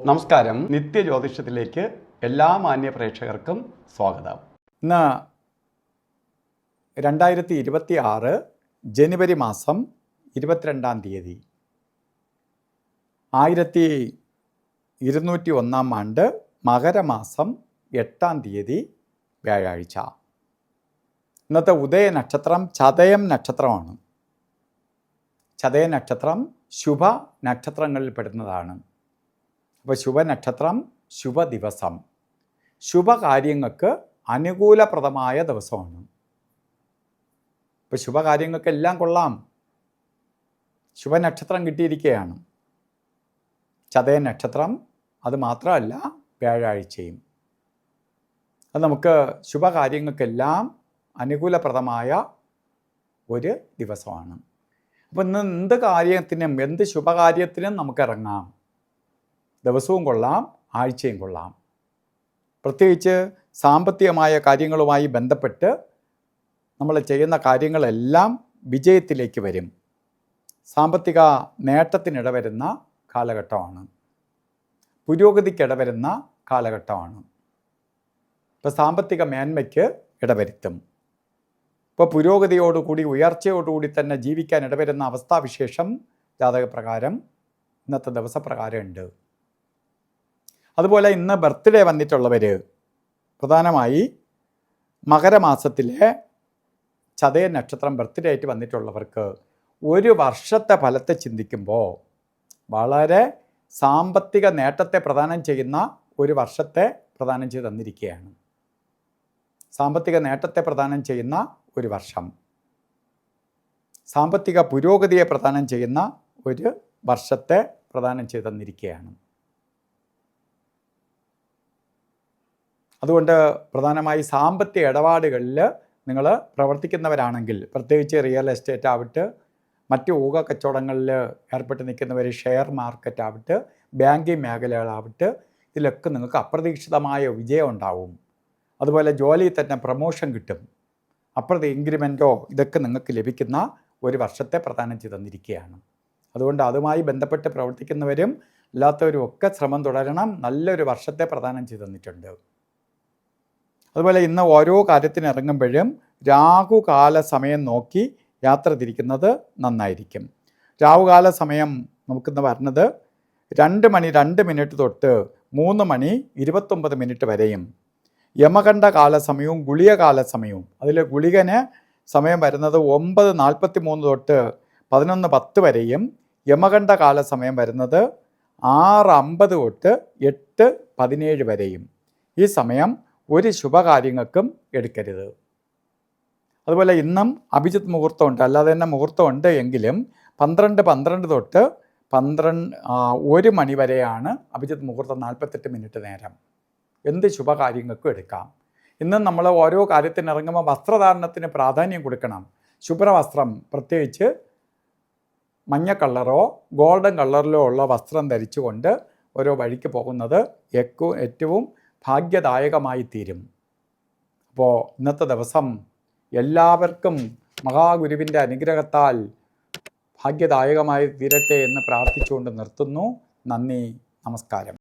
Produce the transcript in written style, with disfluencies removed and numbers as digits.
നമസ്കാരം. നിത്യജ്യോതിഷത്തിലേക്ക് എല്ലാ മാന്യ പ്രേക്ഷകർക്കും സ്വാഗതം. ഇന്ന് 2026 ജനുവരി മാസം 22-ാം തീയതി 1201 ആണ്ട് മകരമാസം 8-ാം തീയതി വ്യാഴാഴ്ച. ഇന്നത്തെ ഉദയ നക്ഷത്രം ചതയം നക്ഷത്രമാണ്. ചതയ നക്ഷത്രം ശുഭ നക്ഷത്രങ്ങളിൽ പെടുന്നതാണ്. അപ്പോൾ ശുഭനക്ഷത്രം, ശുഭദിവസം, ശുഭകാര്യങ്ങൾക്ക് അനുകൂലപ്രദമായ ദിവസമാണ്. ഇപ്പോൾ ശുഭകാര്യങ്ങൾക്കെല്ലാം കൊള്ളാം. ശുഭനക്ഷത്രം കിട്ടിയിരിക്കുകയാണ്. ചതയ നക്ഷത്രം, അത് മാത്രമല്ല വ്യാഴാഴ്ചയും. അത് നമുക്ക് ശുഭകാര്യങ്ങൾക്കെല്ലാം അനുകൂലപ്രദമായ ഒരു ദിവസമാണ്. അപ്പോൾ ഇന്ന് എന്ത് കാര്യത്തിനും, എന്ത് ശുഭകാര്യത്തിനും നമുക്കിറങ്ങാം. ദിവസവും കൊള്ളാം, ആഴ്ചയും കൊള്ളാം. പ്രത്യേകിച്ച് സാമ്പത്തികമായ കാര്യങ്ങളുമായി ബന്ധപ്പെട്ട് നമ്മൾ ചെയ്യുന്ന കാര്യങ്ങളെല്ലാം വിജയത്തിലേക്ക് വരും. സാമ്പത്തിക നേട്ടത്തിനിടവരുന്ന കാലഘട്ടമാണ്. പുരോഗതിക്കിടവരുന്ന കാലഘട്ടമാണ്. ഇപ്പോൾ സാമ്പത്തിക മേന്മയ്ക്ക് ഇടവരുത്തും. ഇപ്പോൾ പുരോഗതിയോടുകൂടി, ഉയർച്ചയോടുകൂടി തന്നെ ജീവിക്കാൻ ഇടവരുന്ന അവസ്ഥാവിശേഷം ജാതകപ്രകാരം ഇന്നത്തെ ദിവസപ്രകാരം ഉണ്ട്. അതുപോലെ ഇന്ന് ബർത്ത്ഡേ വന്നിട്ടുള്ളവർ, പ്രധാനമായി മകരമാസത്തിലെ ചതയ നക്ഷത്രം ബർത്ത്ഡേ ആയിട്ട് വന്നിട്ടുള്ളവർക്ക് ഒരു വർഷത്തെ ഫലത്തെ ചിന്തിക്കുമ്പോൾ വളരെ സാമ്പത്തിക നേട്ടത്തെ പ്രദാനം ചെയ്യുന്ന ഒരു വർഷത്തെ പ്രദാനം ചെയ്ത് തന്നിരിക്കുകയാണ്. സാമ്പത്തിക നേട്ടത്തെ പ്രദാനം ചെയ്യുന്ന ഒരു വർഷം, സാമ്പത്തിക പുരോഗതിയെ പ്രദാനം ചെയ്യുന്ന ഒരു വർഷത്തെ പ്രദാനം ചെയ്ത് തന്നിരിക്കുകയാണ്. അതുകൊണ്ട് പ്രധാനമായി സാമ്പത്തിക ഇടപാടുകളിൽ നിങ്ങൾ പ്രവർത്തിക്കുന്നവരാണെങ്കിൽ, പ്രത്യേകിച്ച് റിയൽ എസ്റ്റേറ്റ് ആവട്ടെ, മറ്റ് ഊഹ കച്ചവടങ്ങളിൽ ഏർപ്പെട്ട് നിൽക്കുന്നവർ, ഷെയർ മാർക്കറ്റ് ആവട്ടെ, ബാങ്കിങ് മേഖലകളാവട്ടെ, ഇതിലൊക്കെ നിങ്ങൾക്ക് അപ്രതീക്ഷിതമായ വിജയം ഉണ്ടാവും. അതുപോലെ ജോലിയിൽ തന്നെ പ്രമോഷൻ കിട്ടും. ഇൻക്രിമെൻറ്റോ ഇതൊക്കെ നിങ്ങൾക്ക് ലഭിക്കുന്ന ഒരു വർഷത്തെ പ്രദാനം ചെയ്ത് തന്നിരിക്കുകയാണ്. അതുകൊണ്ട് അതുമായി ബന്ധപ്പെട്ട് പ്രവർത്തിക്കുന്നവരും അല്ലാത്തവരും ഒക്കെ ശ്രമം തുടരണം. നല്ലൊരു വർഷത്തെ പ്രദാനം ചെയ്ത് തന്നിട്ടുണ്ട്. അതുപോലെ ഇന്ന് ഓരോ കാര്യത്തിന് ഇറങ്ങുമ്പോഴും രാഹുകാല സമയം നോക്കി യാത്ര തിരിക്കുന്നത് നന്നായിരിക്കും. രാഹുകാല സമയം നമുക്കിന്ന് പറഞ്ഞത് 2 മണി 2 മിനിറ്റ് തൊട്ട് 3 മണി 29 മിനിറ്റ് വരെയും, യമകണ്ഠ കാല സമയവും ഗുളിക കാല സമയവും. അതിൽ ഗുളികന് സമയം വരുന്നത് 9:43 തൊട്ട് 11:10 വരെയും, യമകണ്ഠ കാല സമയം വരുന്നത് 6:50 തൊട്ട് 8:17 വരെയും. ഈ സമയം ഒരു ശുഭകാര്യങ്ങൾക്കും എടുക്കരുത്. അതുപോലെ ഇന്നും അഭിജിത്ത് മുഹൂർത്തമുണ്ട്. അല്ലാതെ തന്നെ മുഹൂർത്തമുണ്ട് എങ്കിലും 12:12 തൊട്ട് 1 മണി വരെയാണ് അഭിജിത്ത് മുഹൂർത്തം. 48 മിനിറ്റ് നേരം എന്ത് ശുഭകാര്യങ്ങൾക്കും എടുക്കാം. ഇന്നും നമ്മൾ ഓരോ കാര്യത്തിന് ഇറങ്ങുമ്പോൾ വസ്ത്രധാരണത്തിന് പ്രാധാന്യം കൊടുക്കണം. ശുഭ്രവസ്ത്രം, പ്രത്യേകിച്ച് മഞ്ഞ കളറോ ഗോൾഡൻ കളറിലോ ഉള്ള വസ്ത്രം ധരിച്ചുകൊണ്ട് ഓരോ വഴിക്ക് പോകുന്നത് ഏറ്റവും ഭാഗ്യദായകമായി തീരും. അപ്പോൾ ഇന്നത്തെ ദിവസം എല്ലാവർക്കും മഹാഗുരുവിൻ്റെ അനുഗ്രഹത്താൽ ഭാഗ്യദായകമായി തീരട്ടെ എന്ന് പ്രാർത്ഥിച്ചുകൊണ്ട് നിർത്തുന്നു. നന്ദി, നമസ്കാരം.